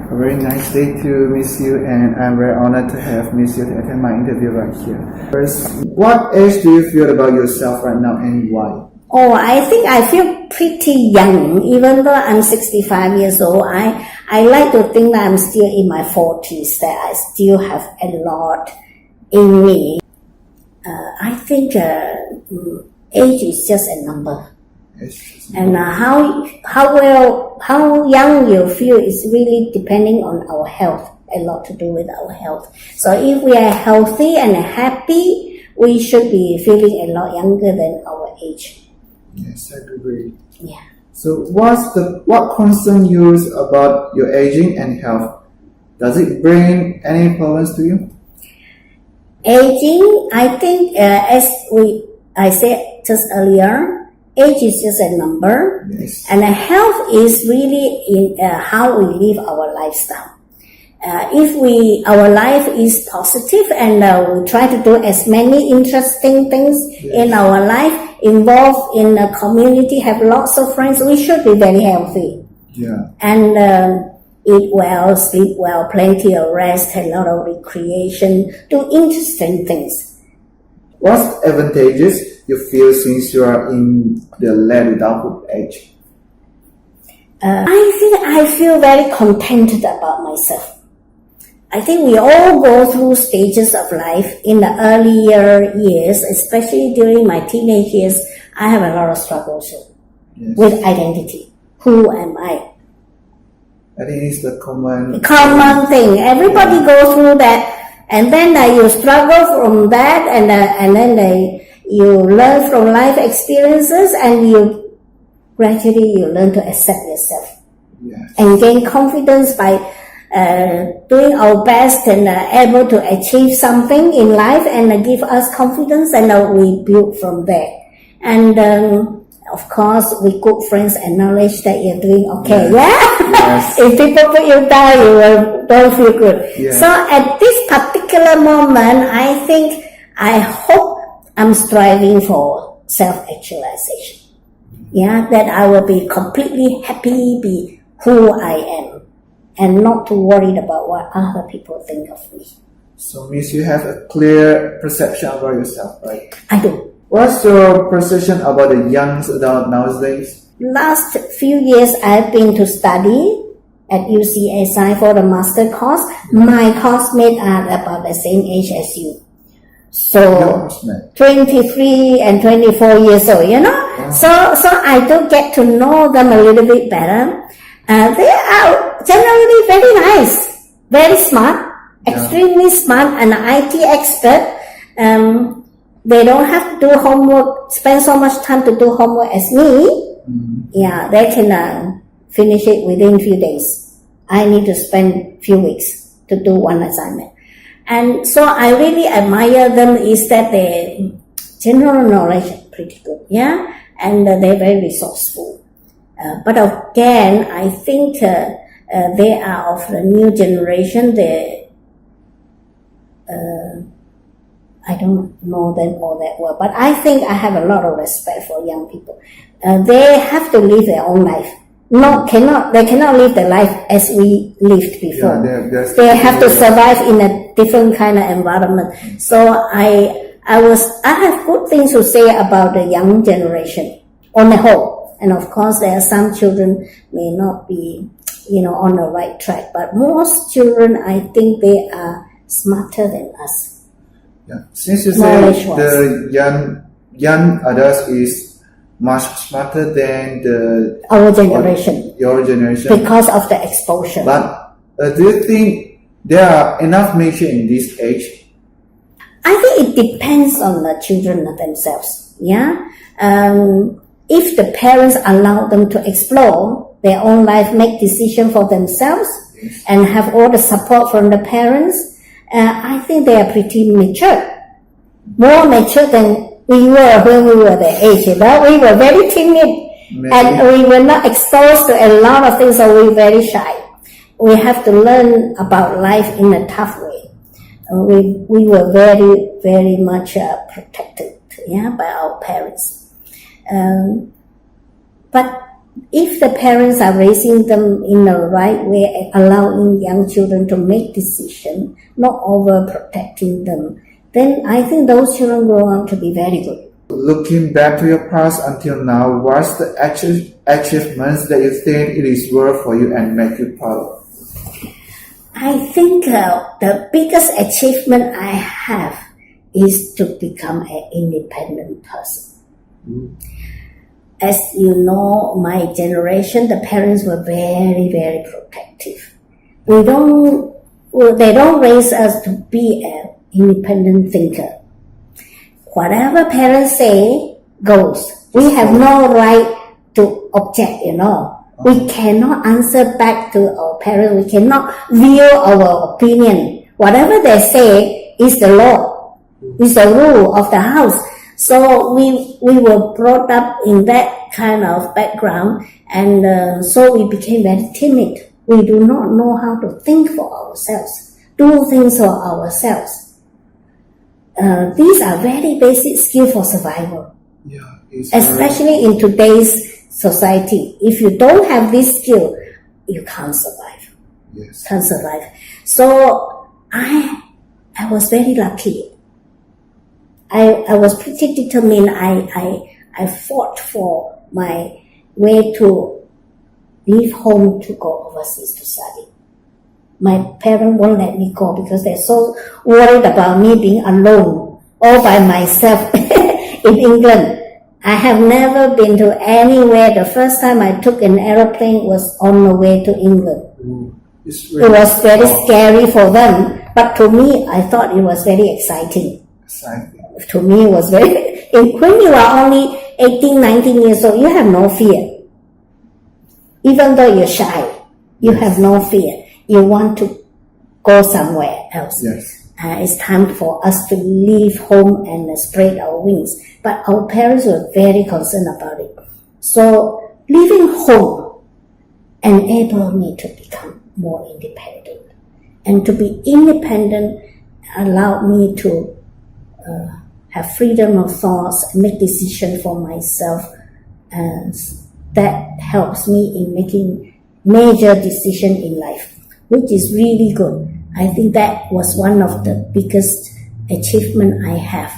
A very nice day to miss you, and I'm very honored to have Miss You to attend my interview right here. First, what age do you feel about yourself right now and why? Oh, I think I feel pretty young, even though I'm 65 years old. I like to think that I'm still in my 40s, that I still have a lot in me. I think age is just a number. And how young you feel is really depending on our health, a lot to do with our health. So if we are healthy and happy, we should be feeling a lot younger than our age. Yes, I agree. Yeah. So what concerns you about your aging and health? Does it bring any problems to you? Aging, I think, I said just earlier, age is just a number, Yes. and health is really in how we live our lifestyle. If our life is positive and we try to do as many interesting things in our life, involved in a community, have lots of friends, we should be very healthy. Yeah. And eat well, sleep well, plenty of rest, a lot of recreation, do interesting things. What advantages you feel since you are in the late adulthood age? I think I feel very contented about myself. I think we all go through stages of life in the earlier years, especially during my teenage years. I have a lot of struggles with identity. Who am I? I think it's the common thing. Everybody goes through that, and then you struggle from that, and then you learn from life experiences, and you gradually learn to accept yourself and gain confidence by doing our best and able to achieve something in life, and give us confidence, and we build from there. And of course, with good friends acknowledge that you're doing okay. Yes. If people put you down, you don't feel good. Yes. So at this particular moment, I hope I'm striving for self-actualization. Yeah, that I will be completely happy, be who I am, and not too worried about what other people think of me. So means you have a clear perception about yourself, right? I do. What's your perception about the young adult nowadays? Last few years, I've been to study at UCSI for the master course. My classmates are about the same age as you. So 23 and 24 years old, Wow. So I do get to know them a little bit better. They are generally very nice, very smart, extremely smart, and IT expert. They don't have to do homework, spend so much time to do homework as me. Yeah, they can finish it within a few days. I need to spend few weeks to do one assignment. And so I really admire them is that their general knowledge is pretty good, and they're very resourceful. But again, I think they are of the new generation. I don't know them all that well, but I think I have a lot of respect for young people. They have to live their own life. They cannot live the life as we lived before. They have to survive in a different kind of environment. So I have good things to say about the young generation on the whole. And of course, there are some children may not be, on the right track, but most children, I think they are smarter than us. Yeah. Since you say the young adults is much smarter than our generation, your generation, because of the exposure. But do you think there are enough nature in this age? I think it depends on the children themselves. If the parents allow them to explore their own life, make decisions for themselves, and have all the support from the parents, I think they are pretty mature, more mature than we were when we were their age. We were very timid, and we were not exposed to a lot of things, so we were very shy. We have to learn about life in a tough way. We were very, very much protected, by our parents. But if the parents are raising them in the right way, allowing young children to make decisions, not overprotecting them, then I think those children grow up to be very good. Looking back to your past until now, what's the achievements that you think it is worth for you and make you proud? I think the biggest achievement I have is to become an independent person. As you know, my generation, the parents were very, very protective. They don't raise us to be an independent thinker. Whatever parents say goes. We have no right to object, We cannot answer back to our parents. We cannot view our opinion. Whatever they say is the law, is the rule of the house. So we were brought up in that kind of background, and so we became very timid. We do not know how to think for ourselves, do things for ourselves. These are very basic skills for survival, especially in today's society. If you don't have this skill, you can't survive. Yes. Can't survive. So I was very lucky. I was pretty determined. I fought for my way to leave home to go overseas to study. My parents won't let me go because they're so worried about me being alone, all by myself in England. I have never been to anywhere. The first time I took an aeroplane was on the way to England. It was very scary for them, but to me, I thought it was very exciting. To me, it was very... When you are only 18, 19 years old, you have no fear. Even though you're shy, you have no fear. You want to go somewhere else. Yes. It's time for us to leave home and spread our wings. But our parents were very concerned about it. So leaving home enabled me to become more independent. And to be independent allowed me to have freedom of thoughts, make decisions for myself. And that helps me in making major decisions in life, which is really good. I think that was one of the biggest achievements I have.